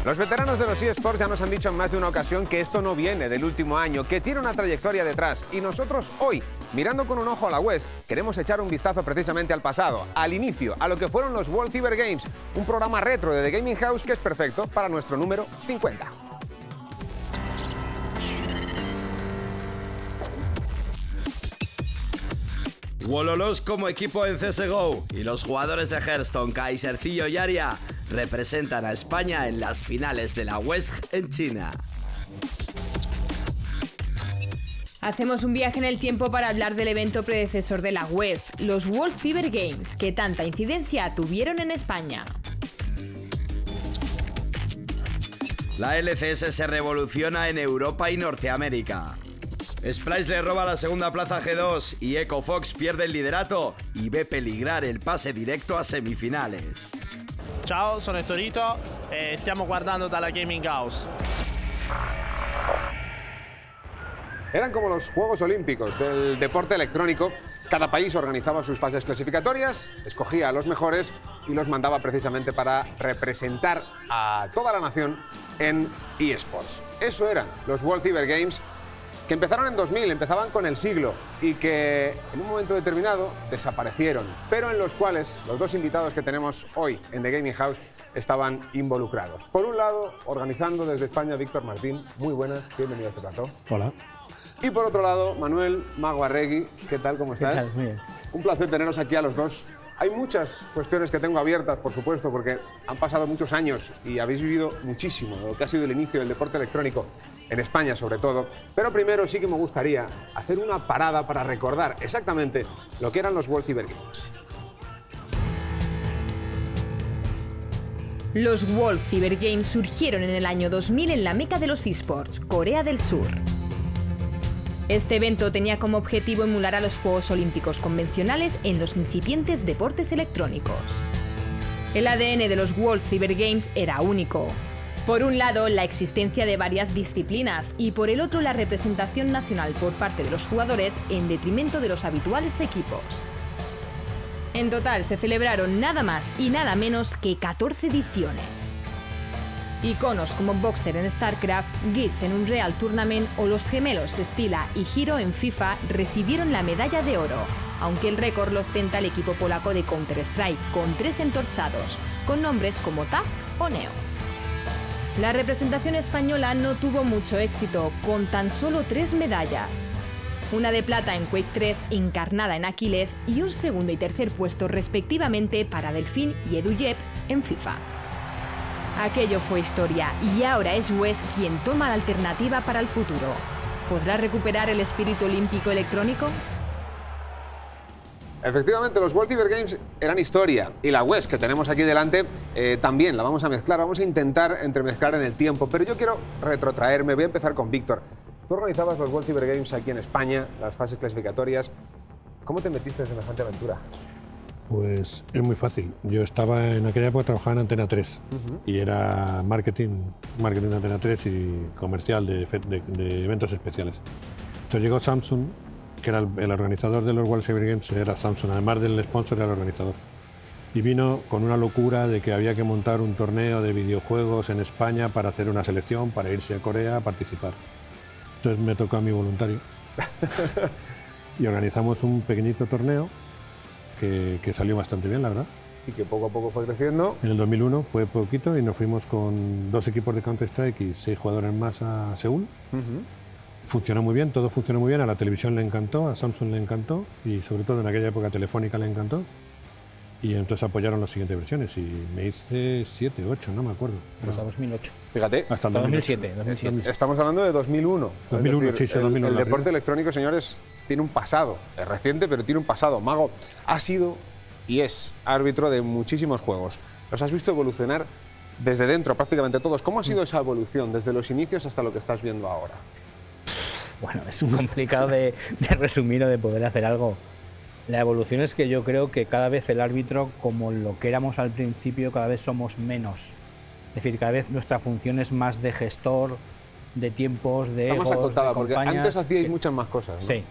Los veteranos de los eSports ya nos han dicho en más de una ocasión que esto no viene del último año, que tiene una trayectoria detrás. Y nosotros hoy, mirando con un ojo a la web, queremos echar un vistazo precisamente al pasado, al inicio, a lo que fueron los World Cyber Games, un programa retro de The Gaming House que es perfecto para nuestro número 50. Wololos como equipo en CSGO y los jugadores de Hearthstone, Kaisercillo y Aria representan a España en las finales de la WESG en China. Hacemos un viaje en el tiempo para hablar del evento predecesor de la WESG, los World Cyber Games, que tanta incidencia tuvieron en España. La LCS se revoluciona en Europa y Norteamérica. Splice le roba la segunda plaza a G2 y Echo Fox pierde el liderato y ve peligrar el pase directo a semifinales. Ciao, sono Estorito e stiamo guardando dalla Gaming House. Eran como los Juegos Olímpicos del deporte electrónico. Cada país organizaba sus fases clasificatorias, escogía a los mejores y los mandaba precisamente para representar a toda la nación en eSports. Eso eran los World Cyber Games, que empezaron en 2000, empezaban con el siglo y que en un momento determinado desaparecieron, pero en los cuales los dos invitados que tenemos hoy en The Gaming House estaban involucrados. Por un lado, organizando desde España, Víctor Martín. Muy buenas, bienvenido a este plató. Hola. Y por otro lado, Manuel Mago Arregui. ¿Qué tal? ¿Cómo estás? ¿Qué tal? Muy bien. Un placer teneros aquí a los dos. Hay muchas cuestiones que tengo abiertas, por supuesto, porque han pasado muchos años y habéis vivido muchísimo de lo que ha sido el inicio del deporte electrónico en España, sobre todo. Pero primero sí que me gustaría hacer una parada para recordar exactamente lo que eran los World Cyber Games. Los World Cyber Games surgieron en el año 2000 en la meca de los eSports, Corea del Sur. Este evento tenía como objetivo emular a los Juegos Olímpicos convencionales en los incipientes deportes electrónicos. El ADN de los World Cyber Games era único. Por un lado, la existencia de varias disciplinas y por el otro, la representación nacional por parte de los jugadores en detrimento de los habituales equipos. En total se celebraron nada más y nada menos que 14 ediciones. Iconos como Boxer en StarCraft, Gitz en Unreal Tournament o los gemelos de Stila y Hero en FIFA recibieron la medalla de oro, aunque el récord lo ostenta el equipo polaco de Counter-Strike, con 3 entorchados, con nombres como Taz o Neo. La representación española no tuvo mucho éxito, con tan solo 3 medallas. Una de plata en Quake 3, encarnada en Aquiles, y un segundo y tercer puesto respectivamente para Delfín y EduJeb en FIFA. Aquello fue historia y ahora es WESG quien toma la alternativa para el futuro. ¿Podrá recuperar el espíritu olímpico electrónico? Efectivamente, los World Cyber Games eran historia y la WESG que tenemos aquí delante también la vamos a mezclar, vamos a intentar entremezclar en el tiempo, pero yo quiero retrotraerme, voy a empezar con Víctor. Tú organizabas los World Cyber Games aquí en España, las fases clasificatorias. ¿Cómo te metiste en semejante aventura? Pues es muy fácil. Yo estaba en aquella época trabajaba en Antena 3 y era marketing de Antena 3 y comercial de eventos especiales. Entonces llegó Samsung, que era el organizador de los World Cyber Games, era Samsung, además del sponsor era el organizador. Y vino con una locura de que había que montar un torneo de videojuegos en España para hacer una selección, para irse a Corea a participar. Entonces me tocó a mí voluntario y organizamos un pequeñito torneo que salió bastante bien, la verdad. Y que poco a poco fue creciendo. En el 2001 fue poquito y nos fuimos con 2 equipos de Counter-Strike y 6 jugadores más a Seúl. Funcionó muy bien, todo funcionó muy bien, a la televisión le encantó, a Samsung le encantó y sobre todo en aquella época a Telefónica le encantó. Y entonces apoyaron las siguientes versiones y me hice 7, 8, no me acuerdo. Hasta 2008. Fíjate. Hasta el 2007. Estamos hablando de 2001. 2001, es decir, sí, 2001. El deporte electrónico, señores, tiene un pasado. Es reciente, pero tiene un pasado. Mago ha sido y es árbitro de muchísimos juegos. Los has visto evolucionar desde dentro, prácticamente todos. ¿Cómo ha sido esa evolución desde los inicios hasta lo que estás viendo ahora? Bueno, es complicado de resumir o de poder hacer algo. La evolución es que yo creo que cada vez el árbitro, como lo que éramos al principio, cada vez somos menos. Es decir, cada vez nuestra función es más de gestor, de tiempos, de egos, Está más acotada, de porque campañas. antes hacíais muchas más cosas, ¿no? Sí.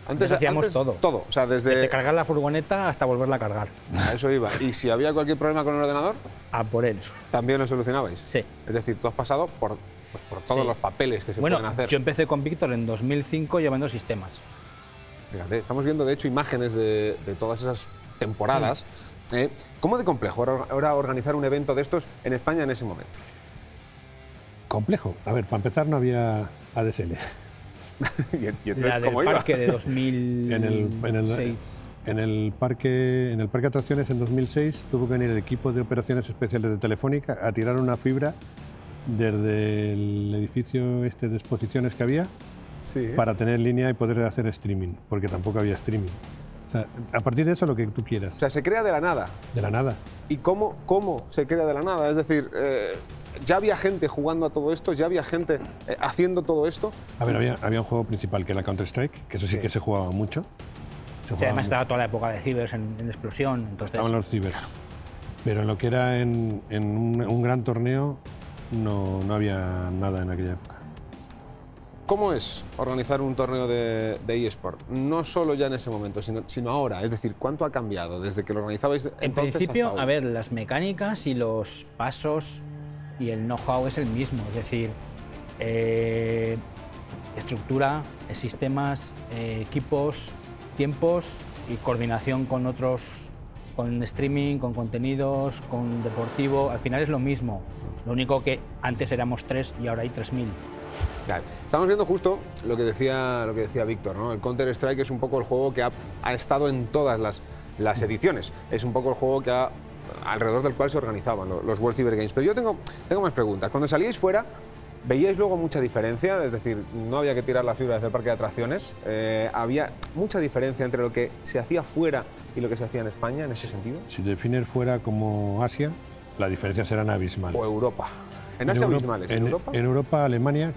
Antes hacíamos todo. Todo, o sea, desde cargar la furgoneta hasta volverla a cargar. A eso iba. ¿Y si había cualquier problema con el ordenador? A por él. ¿También lo solucionabais? Sí. Es decir, tú has pasado por todos los papeles que se pueden hacer. Yo empecé con Víctor en 2005 llevando sistemas. Fíjate, estamos viendo de hecho imágenes de todas esas temporadas. ¿Cómo de complejo era organizar un evento de estos en España en ese momento? Complejo. A ver, para empezar no había ADSL. ¿Y entonces, la del cómo iba? parque de 2006. En el parque de atracciones en 2006 tuvo que venir el equipo de operaciones especiales de Telefónica a tirar una fibra desde el edificio de exposiciones que había para tener línea y poder hacer streaming, porque tampoco había streaming. O sea, a partir de eso lo que tú quieras. O sea, se crea de la nada. De la nada. ¿Y cómo se crea de la nada? Es decir, ¿ya había gente jugando a todo esto? ¿Ya había gente haciendo todo esto? A ver, había un juego principal que era Counter-Strike, que eso sí que se jugaba mucho. Además estaba toda la época de cibers en explosión. Entonces... Estaban los cibers. Pero en lo que era en un gran torneo no había nada en aquella época. ¿Cómo es organizar un torneo de eSport? No solo ya en ese momento, sino ahora. Es decir, ¿cuánto ha cambiado desde que lo organizabais entonces En principio, hasta hoy? a ver, las mecánicas y los pasos y el know-how es el mismo. Es decir, estructura, sistemas, equipos, tiempos y coordinación con otros, con streaming, con contenidos, con deportivo. Al final es lo mismo. Lo único que antes éramos 3 y ahora hay 3.000. Claro. Estamos viendo justo lo que decía Víctor, ¿no? El Counter-Strike es un poco el juego que ha estado en todas las ediciones. Es un poco el juego que alrededor del cual se organizaban los World Cyber Games. Pero yo tengo más preguntas. Cuando salíais fuera, ¿veíais luego mucha diferencia? Es decir, no había que tirar la fibra desde el parque de atracciones. ¿Había mucha diferencia entre lo que se hacía fuera y lo que se hacía en España en ese sentido? Si defines fuera como Asia, las diferencias serán abismales. O Europa. En Asia abismales. ¿En Europa? En Europa, Alemania,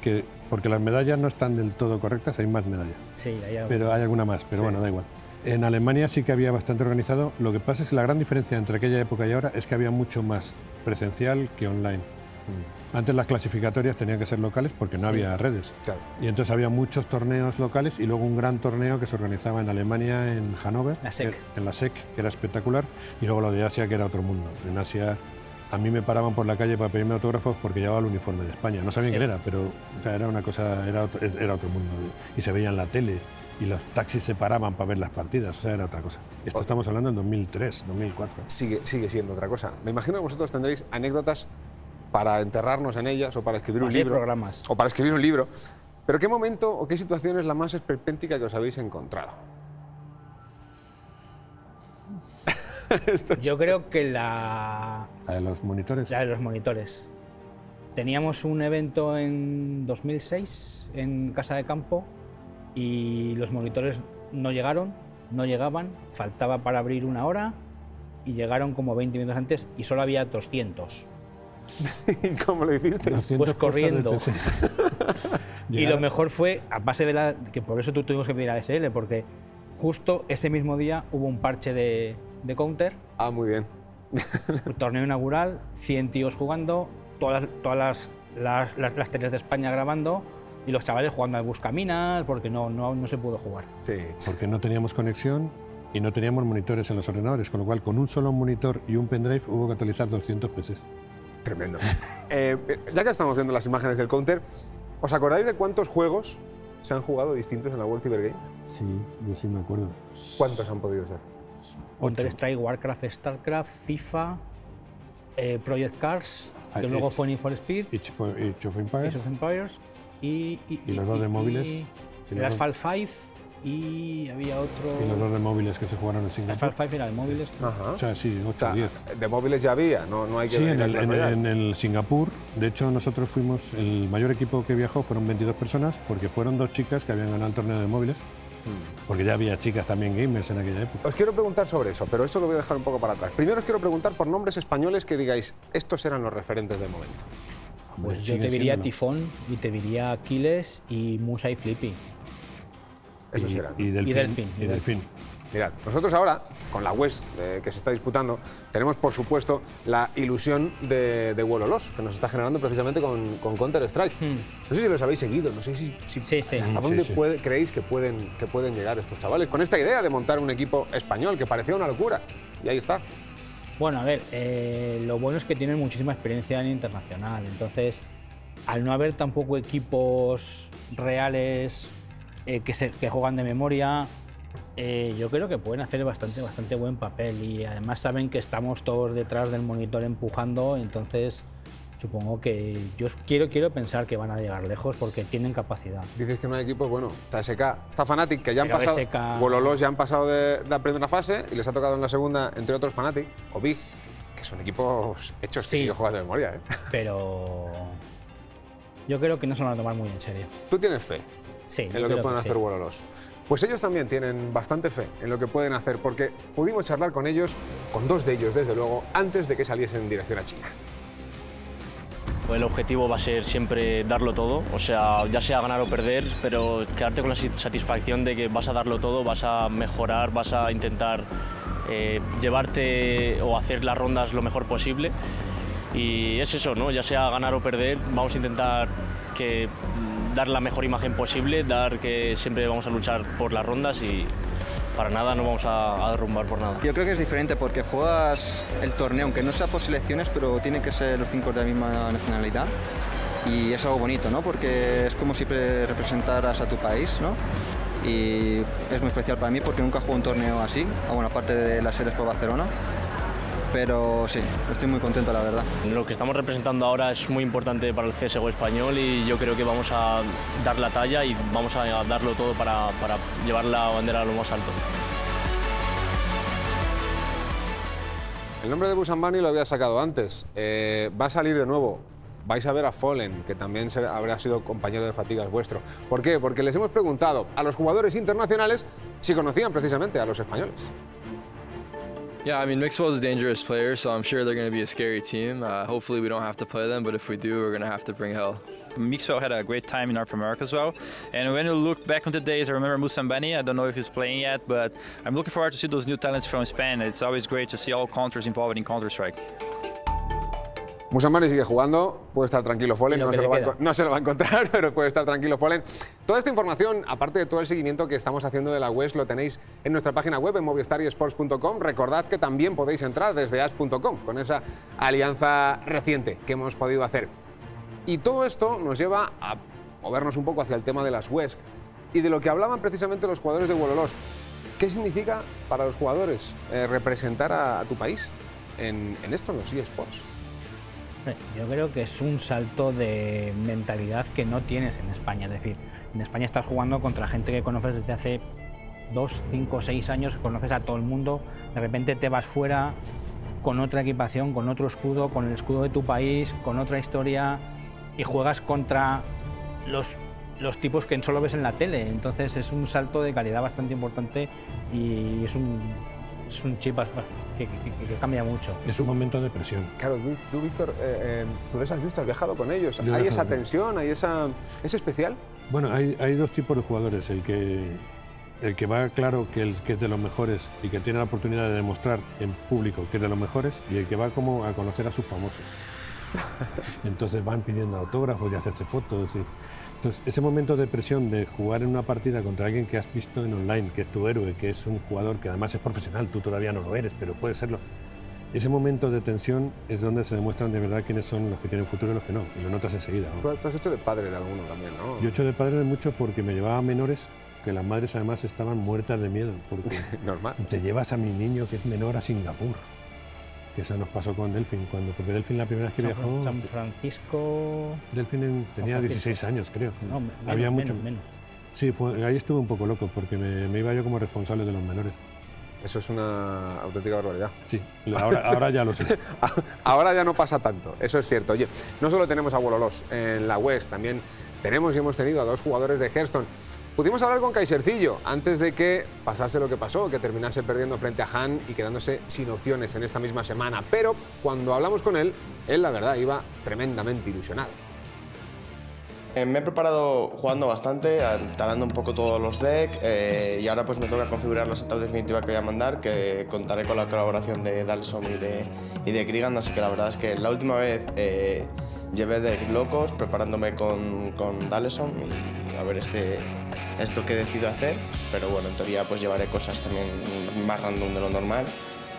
porque las medallas no están del todo correctas, hay más medallas. Sí, pero hay alguna más, pero bueno, da igual. En Alemania sí que había bastante organizado. Lo que pasa es que la gran diferencia entre aquella época y ahora es que había mucho más presencial que online. Antes las clasificatorias tenían que ser locales porque no había redes. Claro. Y entonces había muchos torneos locales y luego un gran torneo que se organizaba en Alemania, en Hannover, en la SEC, que era espectacular, y luego lo de Asia, que era otro mundo. En Asia a mí me paraban por la calle para pedirme autógrafos porque llevaba el uniforme de España. No sabían quién era, pero o sea, era una cosa, era otro mundo. Y se veía en la tele y los taxis se paraban para ver las partidas, o sea, era otra cosa. Esto estamos hablando en 2003, 2004. Sigue siendo otra cosa. Me imagino que vosotros tendréis anécdotas para enterrarnos en ellas o para escribir un libro. Programas. O para escribir un libro. Pero ¿qué momento o qué situación es la más esperpéntica que os habéis encontrado? Yo creo que la de los monitores. La de los monitores. Teníamos un evento en 2006 en Casa de Campo y los monitores no llegaban, faltaba para abrir 1 hora y llegaron como 20 minutos antes y solo había 200. ¿Y cómo lo hiciste? Pues corriendo. Y lo mejor fue, a base de que por eso tuvimos que pedir a DSL, porque justo ese mismo día hubo un parche de Counter. Ah, muy bien. Un torneo inaugural, 100 tíos jugando, todas las teles de España grabando y los chavales jugando al Buscaminas porque no se pudo jugar. Sí. Porque no teníamos conexión y no teníamos monitores en los ordenadores, con lo cual con un solo monitor y un pendrive hubo que actualizar 200 PCs. Tremendo. Ya que estamos viendo las imágenes del Counter, ¿os acordáis de cuántos juegos se han jugado distintos en la World Cyber Games? Sí, yo sí me acuerdo. ¿Cuántos han podido ser? Counter-Strike, Warcraft, Starcraft, FIFA, Project Cars, que luego fue Need for Speed, Age of Empires y los dos de móviles. El Asphalt 5 y había otro... Y los dos de móviles que se jugaron en Singapur. Asphalt 5 era de móviles. Sí. Ajá. O sea, sí, 8 o 10. De móviles ya había, no hay que... Sí, en el Singapur. De hecho, nosotros fuimos, el mayor equipo que viajó fueron 22 personas, porque fueron 2 chicas que habían ganado el torneo de móviles. Porque ya había chicas también gamers en aquella época. Os quiero preguntar sobre eso, pero esto lo voy a dejar un poco para atrás. Primero os quiero preguntar por nombres españoles que digáis, estos eran los referentes del momento. Pues yo te diría Tifón y te diría Aquiles y Musa y Flippy. Esos eran. Y Delfín. Mirad, nosotros ahora, con la West que se está disputando, tenemos por supuesto la ilusión de Wololos, que nos está generando precisamente con Counter-Strike. No sé si los habéis seguido, no sé si hasta dónde creéis que pueden llegar estos chavales, con esta idea de montar un equipo español, que parecía una locura, y ahí está. Bueno, a ver, lo bueno es que tienen muchísima experiencia en internacional, entonces, al no haber tampoco equipos reales que juegan de memoria, yo creo que pueden hacer bastante buen papel, y además saben que estamos todos detrás del monitor empujando, entonces supongo que yo quiero pensar que van a llegar lejos porque tienen capacidad. Dices que no hay equipos, bueno, está SK, está Fnatic, que ya han pasado, SK... Wololos ya han pasado de la primera fase y les ha tocado en la segunda, entre otros Fnatic o Big, que son equipos hechos que sí que juegan de memoria. Pero yo creo que no se lo van a tomar muy en serio. ¿Tú tienes fe en lo que pueden hacer Wololos? Pues ellos también tienen bastante fe en lo que pueden hacer, porque pudimos charlar con ellos, con dos de ellos desde luego, antes de que saliesen en dirección a China. El objetivo va a ser siempre darlo todo, o sea, ya sea ganar o perder, pero quedarte con la satisfacción de que vas a darlo todo, vas a mejorar, vas a intentar llevarte o hacer las rondas lo mejor posible. Y es eso, ¿no? Ya sea ganar o perder, vamos a intentar dar la mejor imagen posible, dar que siempre vamos a luchar por las rondas y para nada no vamos a derrumbar por nada. Yo creo que es diferente porque juegas el torneo, aunque no sea por selecciones, pero tienen que ser los 5 de la misma nacionalidad. Y es algo bonito, ¿no? Porque es como si representaras a tu país, ¿no? Y es muy especial para mí porque nunca jugué un torneo así, bueno, aparte de las series por Barcelona. Pero sí, estoy muy contento, la verdad. Lo que estamos representando ahora es muy importante para el CSGO español y yo creo que vamos a dar la talla y vamos a darlo todo para llevar la bandera a lo más alto. El nombre de Busan Bunny lo había sacado antes. Va a salir de nuevo. Vais a ver a Fallen, que también habrá sido compañero de fatigas vuestro. ¿Por qué? Porque les hemos preguntado a los jugadores internacionales si conocían precisamente a los españoles. Yeah, I mean, Mixwell's a dangerous player, so I'm sure they're going to be a scary team. Hopefully we don't have to play them, but if we do, we're going to have to bring hell. Mixwell had a great time in North America as well. And when you look back on the days, I remember Busan Bunny. I don't know if he's playing yet, but I'm looking forward to see those new talents from Spain. It's always great to see all countries involved in Counter-Strike. Busan Bunny sigue jugando, puede estar tranquilo Fallen, no se lo va a encontrar, pero puede estar tranquilo Fallen. Toda esta información, aparte de todo el seguimiento que estamos haciendo de la West, lo tenéis en nuestra página web, en movistaresports.com. Recordad que también podéis entrar desde as.com, con esa alianza reciente que hemos podido hacer. Y todo esto nos lleva a movernos un poco hacia el tema de las West y de lo que hablaban precisamente los jugadores de Wololos. ¿Qué significa para los jugadores representar a tu país en esto, en los eSports? Yo creo que es un salto de mentalidad que no tienes en España. Es decir, en España estás jugando contra gente que conoces desde hace 2, 5, 6 años, conoces a todo el mundo, de repente te vas fuera con otra equipación, con otro escudo, con el escudo de tu país, con otra historia, y juegas contra los tipos que solo ves en la tele. Entonces es un salto de calidad bastante importante y es un chip que cambia mucho. Es un momento de presión. Claro, tú, Víctor, tú les has visto, has viajado con ellos. ¿Hay esa tensión, hay ¿es especial? Bueno, hay dos tipos de jugadores. El que va claro que es de los mejores y que tiene la oportunidad de demostrar en público que es de los mejores, y el que va como a conocer a sus famosos. Entonces van pidiendo autógrafos y hacerse fotos. Entonces, ese momento de presión de jugar en una partida contra alguien que has visto en online, que es tu héroe, que es un jugador que además es profesional, tú todavía no lo eres, pero puedes serlo. Ese momento de tensión es donde se demuestran de verdad quiénes son los que tienen futuro y los que no, y lo notas enseguida, ¿no? Tú has hecho de padre de alguno también, ¿no? Yo he hecho de padre de muchos porque me llevaba a menores, que las madres además estaban muertas de miedo, porque normal. Te llevas a mi niño que es menor a Singapur. Que eso nos pasó con Delfín, porque Delfín la primera vez que viajó... San Francisco... Delfín tenía 16 años, creo. No, había menos. Sí, ahí estuve un poco loco, porque me iba yo como responsable de los menores. Eso es una auténtica barbaridad. Sí, ahora ya lo sé. Ahora ya no pasa tanto, eso es cierto. Oye, no solo tenemos a Wololos en la West, también tenemos y hemos tenido a dos jugadores de Hearthstone. Pudimos hablar con Kaisercillo antes de que pasase lo que pasó, que terminase perdiendo frente a Han y quedándose sin opciones en esta misma semana. Pero cuando hablamos con él, la verdad iba tremendamente ilusionado. Me he preparado jugando bastante, talando un poco todos los decks y ahora pues me toca configurar la setup definitiva que voy a mandar, que contaré con la colaboración de Daleson y de Krigan, así que la verdad es que la última vez llevé decks locos preparándome con Daleson y a ver esto que decido hacer, pero bueno, en teoría pues llevaré cosas también más random de lo normal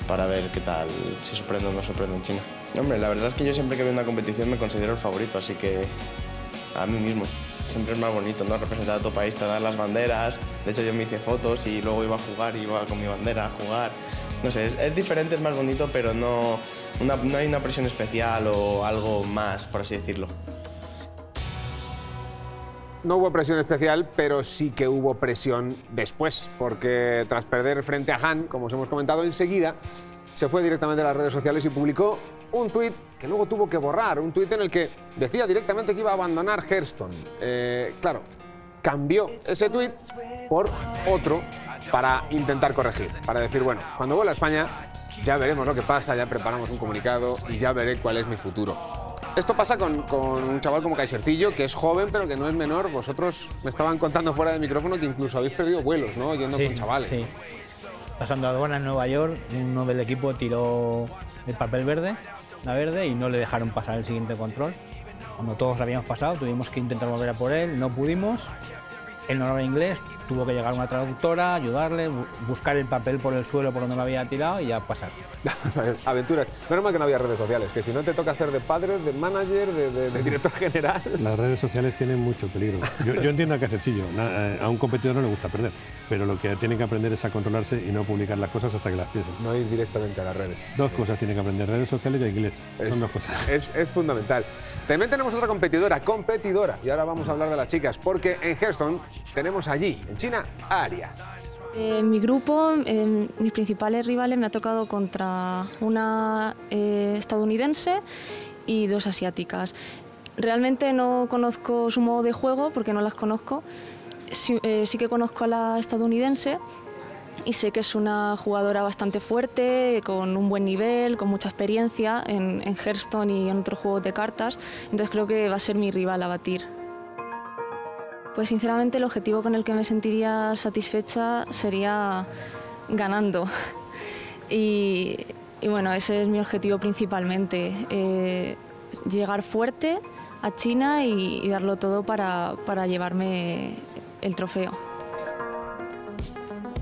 para ver qué tal, si sorprende o no sorprende en China. Hombre, la verdad es que yo siempre que veo una competición me considero el favorito, así que a mí mismo. Siempre es más bonito, ¿no? Representar a tu país, te dan las banderas. De hecho, yo me hice fotos y luego iba a jugar, iba con mi bandera a jugar. No sé, es diferente, es más bonito, pero no hay una presión especial o algo más, por así decirlo. No hubo presión especial, pero sí que hubo presión después, porque tras perder frente a Han, como os hemos comentado, enseguida se fue directamente a las redes sociales y publicó un tuit que luego tuvo que borrar, un tuit en el que decía directamente que iba a abandonar Hearthstone. Claro, cambió ese tuit por otro para intentar corregir, para decir, bueno, cuando vuelva a España ya veremos lo que pasa, ya preparamos un comunicado y ya veré cuál es mi futuro. Esto pasa con un chaval como Kaisercillo, que es joven pero que no es menor. Vosotros me estaban contando fuera de micrófono que incluso habéis perdido vuelos, ¿no? Yendo con chavales. Sí. Pasando aduana en Nueva York, uno del equipo tiró el papel verde, la verde, y no le dejaron pasar el siguiente control. Cuando todos lo habíamos pasado, tuvimos que intentar volver a por él, no pudimos. Él no hablaba inglés, tuvo que llegar una traductora, ayudarle, buscar el papel por el suelo por donde lo había tirado y ya pasar. Aventuras. Menos mal que no había redes sociales, que si no te toca hacer de padre, de manager, de director general. Las redes sociales tienen mucho peligro. Yo entiendo a Kaisercillo, a un competidor no le gusta perder, pero lo que tiene que aprender es a controlarse y no publicar las cosas hasta que las piensen. No ir directamente a las redes. Dos cosas tiene que aprender, redes sociales y inglés. Son dos cosas. Es fundamental. También tenemos otra competidora, y ahora vamos a hablar de las chicas, porque en Hearthstone tenemos allí, en China, a Aria. En mi grupo, mis principales rivales me ha tocado contra una estadounidense y dos asiáticas. Realmente no conozco su modo de juego porque no las conozco. Sí que conozco a la estadounidense y sé que es una jugadora bastante fuerte, con un buen nivel, con mucha experiencia en Hearthstone y en otros juegos de cartas. Entonces creo que va a ser mi rival a batir. Pues sinceramente el objetivo con el que me sentiría satisfecha sería ganando. Y bueno, ese es mi objetivo principalmente, llegar fuerte a China y darlo todo para llevarme el trofeo.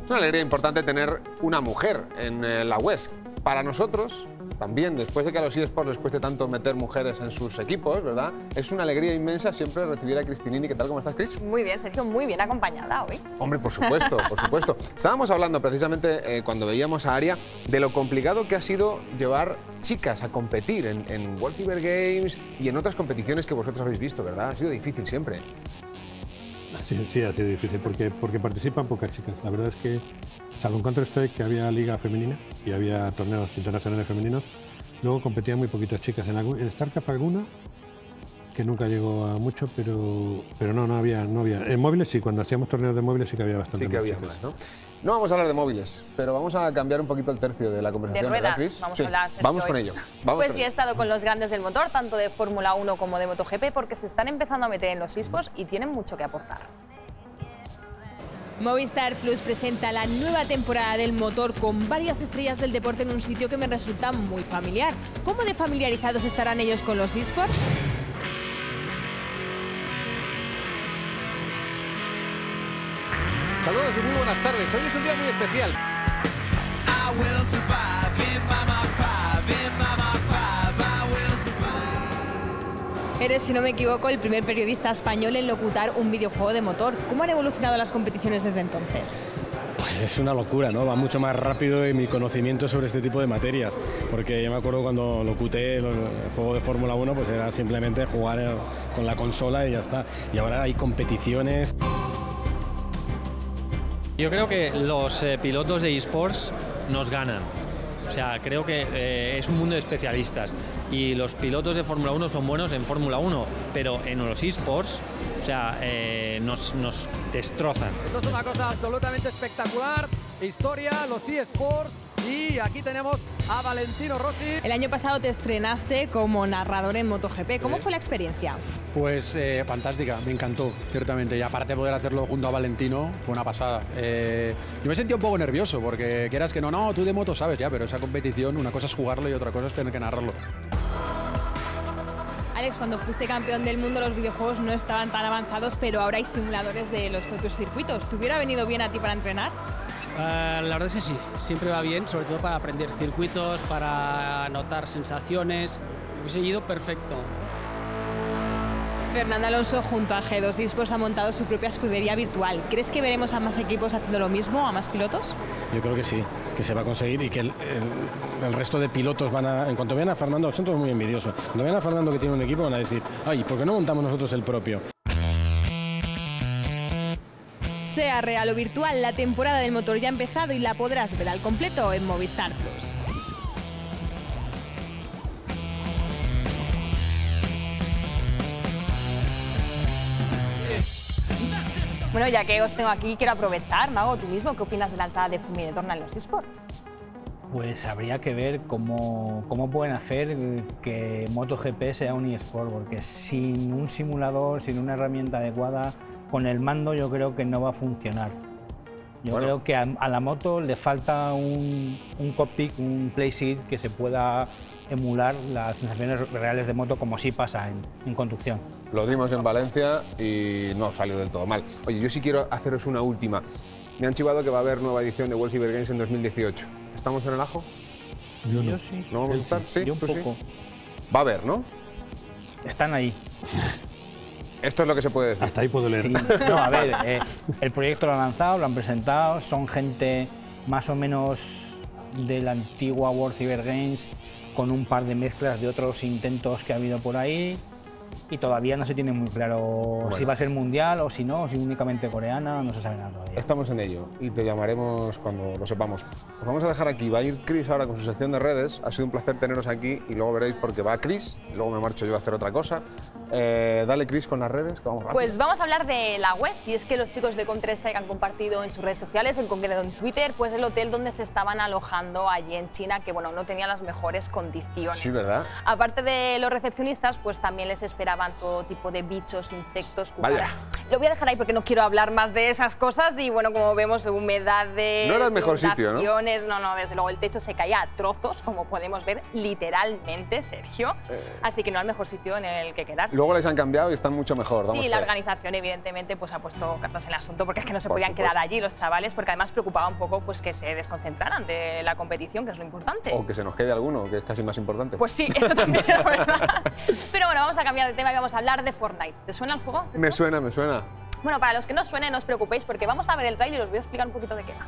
Es una alegría importante tener una mujer en la WESC. Para nosotros, también, después de que a los eSports les cueste tanto meter mujeres en sus equipos, ¿verdad? Es una alegría inmensa siempre recibir a Cristinini. ¿Qué tal? ¿Cómo estás, Cris? Muy bien, Sergio, muy bien acompañada hoy. Hombre, por supuesto, por supuesto. Estábamos hablando precisamente cuando veíamos a Aria de lo complicado que ha sido llevar chicas a competir en World Cyber Games y en otras competiciones que vosotros habéis visto, ¿verdad? Ha sido difícil siempre. Sí, ha sido difícil porque participan pocas chicas. La verdad es que, salvo en Counter-Strike, que había liga femenina y había torneos internacionales femeninos, luego competían muy poquitas chicas. En StarCraft alguna, que nunca llegó a mucho, pero no había. En móviles sí, cuando hacíamos torneos de móviles sí que había bastante. Sí que había más, ¿no? No vamos a hablar de móviles, pero vamos a cambiar un poquito el tercio de la conversación. De ruedas, ¿verdad, Chris? vamos sí. a hablar. Vamos con ello. Pues sí, he estado con los grandes del motor, tanto de Fórmula 1 como de MotoGP, porque se están empezando a meter en los eSports y tienen mucho que aportar. Movistar Plus presenta la nueva temporada del motor con varias estrellas del deporte en un sitio que me resulta muy familiar. ¿Cómo de familiarizados estarán ellos con los eSports? Saludos y muy buenas tardes. Hoy es un día muy especial. Eres, si no me equivoco, el primer periodista español en locutar un videojuego de motor. ¿Cómo han evolucionado las competiciones desde entonces? Pues es una locura, ¿no? Va mucho más rápido en mi conocimiento sobre este tipo de materias, porque yo me acuerdo cuando locuté el juego de Fórmula 1, pues era simplemente jugar con la consola y ya está. Y ahora hay competiciones. Yo creo que los pilotos de eSports nos ganan. O sea, creo que es un mundo de especialistas y los pilotos de Fórmula 1 son buenos en Fórmula 1, pero en los eSports, o sea, nos destrozan. Esto es una cosa absolutamente espectacular. historia, los eSports. Y aquí tenemos a Valentino Rossi. El año pasado te estrenaste como narrador en MotoGP. ¿Cómo fue la experiencia? Pues fantástica, me encantó, ciertamente. Y aparte poder hacerlo junto a Valentino fue una pasada. Yo me sentía un poco nervioso porque quieras que no, tú de moto sabes ya, pero esa competición, una cosa es jugarlo y otra cosa es tener que narrarlo. Alex, cuando fuiste campeón del mundo los videojuegos no estaban tan avanzados, pero ahora hay simuladores de los propios circuitos. ¿Te hubiera venido bien a ti para entrenar? La verdad es que sí, siempre va bien, sobre todo para aprender circuitos, para notar sensaciones. Me hubiese ido perfecto. Fernando Alonso junto a G2 eSports ha montado su propia escudería virtual. ¿Crees que veremos a más equipos haciendo lo mismo, a más pilotos? Yo creo que sí, que se va a conseguir y que el resto de pilotos van a, en cuanto vean a Fernando, son todos muy envidiosos. Cuando vean a Fernando que tiene un equipo van a decir, ay, ¿por qué no montamos nosotros el propio? Sea real o virtual, la temporada del motor ya ha empezado y la podrás ver al completo en Movistar Plus. Bueno, ya que os tengo aquí, quiero aprovechar, Mago, tú mismo, ¿qué opinas de la entrada de Fumi de Dorna en los eSports? Pues habría que ver cómo pueden hacer que MotoGP sea un eSport, porque sin un simulador, sin una herramienta adecuada, con el mando yo creo que no va a funcionar. Yo creo que a la moto le falta un cockpit, un playseat que se pueda emular las sensaciones reales de moto como sí pasa en conducción. Lo dimos en Valencia y no salió del todo mal. Oye, yo sí quiero haceros una última. Me han chivado que va a haber nueva edición de World Cyber Games en 2018. ¿Estamos en el ajo? Yo no. Sí. ¿No vamos a estar? Sí, yo un poco. Sí. Va a haber, ¿no? Están ahí. Esto es lo que se puede decir. Hasta ahí puedo leer. Sí. No, a ver, el proyecto lo han lanzado, lo han presentado, son gente más o menos de la antigua World Cyber Games con un par de mezclas de otros intentos que ha habido por ahí y todavía no se tiene muy claro si va a ser mundial o si no, o si únicamente coreana, no se sabe nada todavía. Estamos en ello y te llamaremos cuando lo sepamos. Os vamos a dejar aquí, va a ir Chris ahora con su sección de redes. Ha sido un placer teneros aquí y luego veréis porque va Chris y luego me marcho yo a hacer otra cosa. Dale Chris con las redes, que vamos rápido. Pues vamos a hablar de la web, y es que los chicos de Counter-Strike han compartido en sus redes sociales, en concreto en Twitter, pues el hotel donde se estaban alojando allí en China, que bueno, no tenía las mejores condiciones. Sí, ¿verdad? Aparte de los recepcionistas, pues también les esperaban todo tipo de bichos, insectos, Vaya. Lo voy a dejar ahí porque no quiero hablar más de esas cosas y bueno, como vemos, humedades, no era el mejor sitio, ¿no? No, desde luego el techo se caía a trozos, como podemos ver literalmente, Sergio. Así que no era el mejor sitio en el que quedarse. Luego les han cambiado y están mucho mejor. Sí, la organización evidentemente pues ha puesto cartas en el asunto porque es que no se podían quedar allí los chavales, porque además preocupaba un poco pues que se desconcentraran de la competición, que es lo importante. O que se nos quede alguno, que es casi más importante. Pues sí, eso también es verdad. Pero bueno, vamos a cambiar de tema y vamos a hablar de Fortnite. ¿Te suena el juego? Me suena. Bueno, para los que no suene, no os preocupéis porque vamos a ver el trailer y os voy a explicar un poquito de qué va.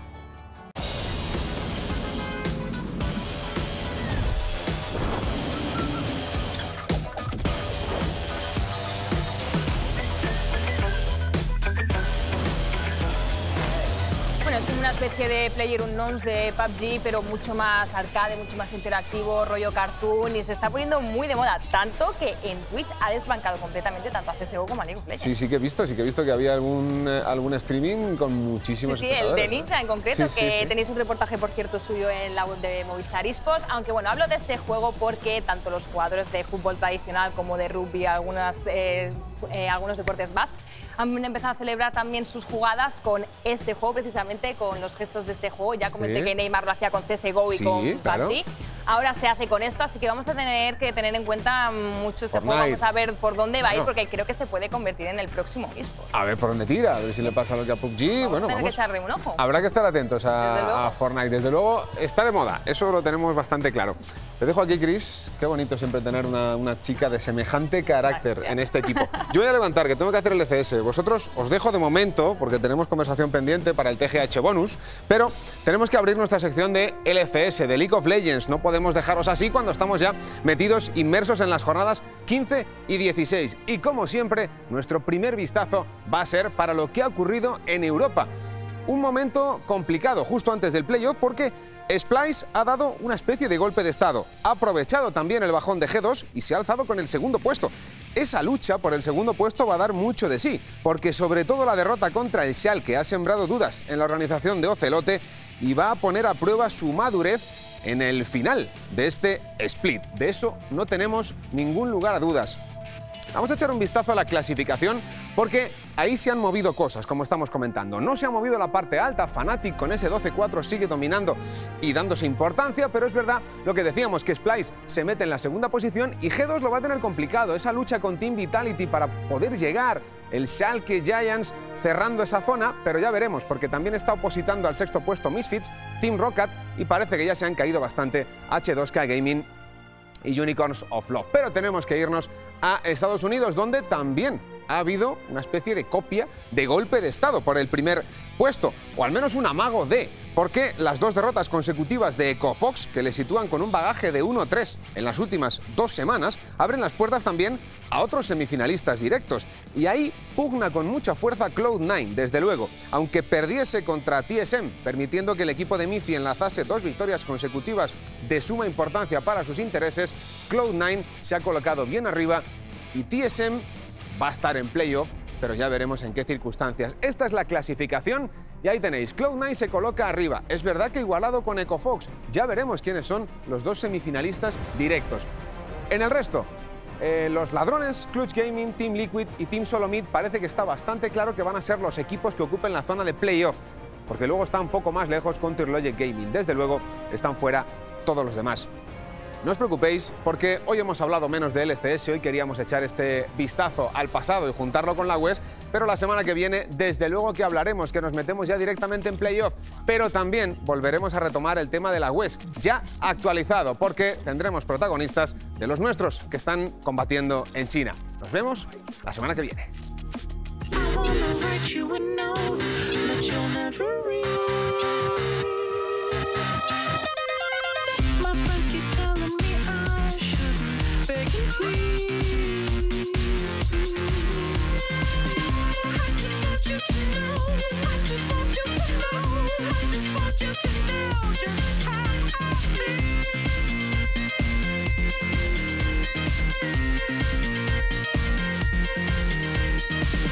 Es como una especie de PlayerUnknown's de PUBG, pero mucho más arcade, mucho más interactivo, rollo cartoon, y se está poniendo muy de moda, tanto que en Twitch ha desbancado completamente tanto a CSGO como a League of Legends. Sí que he visto que había algún streaming con muchísimos el de Ninja en concreto, tenéis un reportaje, por cierto, suyo en la web de Movistar eSports, aunque bueno, hablo de este juego porque tanto los jugadores de fútbol tradicional como de rugby, algunos deportes más, han empezado a celebrar también sus jugadas con este juego, precisamente con los gestos de este juego. Ya comenté que Neymar lo hacía con CSGO y con PUBG. Ahora se hace con esto, así que vamos a tener que tener en cuenta mucho este juego. Vamos a ver por dónde va a ir, porque creo que se puede convertir en el próximo eSport. A ver por dónde tira, a ver si le pasa lo que a PUBG. Vamos a tener que echarle un ojo. Habrá que estar atentos a Fortnite. Desde luego, está de moda, eso lo tenemos bastante claro. Te dejo aquí, Chris. Qué bonito siempre tener una chica de semejante carácter en este equipo. Yo voy a levantar, que tengo que hacer el LCS. Vosotros os dejo de momento, porque tenemos conversación pendiente para el TGH Bonus, pero tenemos que abrir nuestra sección de LCS, de League of Legends. No podemos dejaros así cuando estamos ya metidos, inmersos en las jornadas 15 y 16. Y como siempre, nuestro primer vistazo va a ser para lo que ha ocurrido en Europa. Un momento complicado justo antes del playoff porque Splyce ha dado una especie de golpe de estado. Ha aprovechado también el bajón de G2 y se ha alzado con el segundo puesto. Esa lucha por el segundo puesto va a dar mucho de sí, porque sobre todo la derrota contra el Schalke ha sembrado dudas en la organización de Ocelote y va a poner a prueba su madurez en el final de este split. De eso no tenemos ningún lugar a dudas. Vamos a echar un vistazo a la clasificación porque ahí se han movido cosas, como estamos comentando. No se ha movido la parte alta, Fnatic con ese 12-4 sigue dominando y dándose importancia, pero es verdad lo que decíamos, que Splyce se mete en la segunda posición y G2 lo va a tener complicado. Esa lucha con Team Vitality para poder llegar, el Schalke Giants cerrando esa zona, pero ya veremos, porque también está opositando al sexto puesto Misfits, Team Rocket, y parece que ya se han caído bastante H2K Gaming y Unicorns of Love. Pero tenemos que irnos a Estados Unidos, donde también ha habido una especie de copia de golpe de estado por el primer puesto, o al menos un amago de, porque las dos derrotas consecutivas de EcoFox, que le sitúan con un bagaje de 1-3 en las últimas 2 semanas, abren las puertas también a otros semifinalistas directos. Y ahí pugna con mucha fuerza Cloud9, desde luego, aunque perdiese contra TSM, permitiendo que el equipo de Miffy enlazase 2 victorias consecutivas de suma importancia para sus intereses. Cloud9 se ha colocado bien arriba y TSM va a estar en playoff, pero ya veremos en qué circunstancias. Esta es la clasificación y ahí tenéis, Cloud9 se coloca arriba. Es verdad que igualado con EcoFox, ya veremos quiénes son los dos semifinalistas directos. En el resto, los ladrones, Clutch Gaming, Team Liquid y Team Solomid, parece que está bastante claro que van a ser los equipos que ocupen la zona de playoff, porque luego está un poco más lejos Counter-Logic Gaming. Desde luego están fuera todos los demás. No os preocupéis, porque hoy hemos hablado menos de LCS, hoy queríamos echar este vistazo al pasado y juntarlo con la West, pero la semana que viene, desde luego que hablaremos, que nos metemos ya directamente en playoff, pero también volveremos a retomar el tema de la West, ya actualizado, porque tendremos protagonistas de los nuestros que están combatiendo en China. Nos vemos la semana que viene.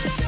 Just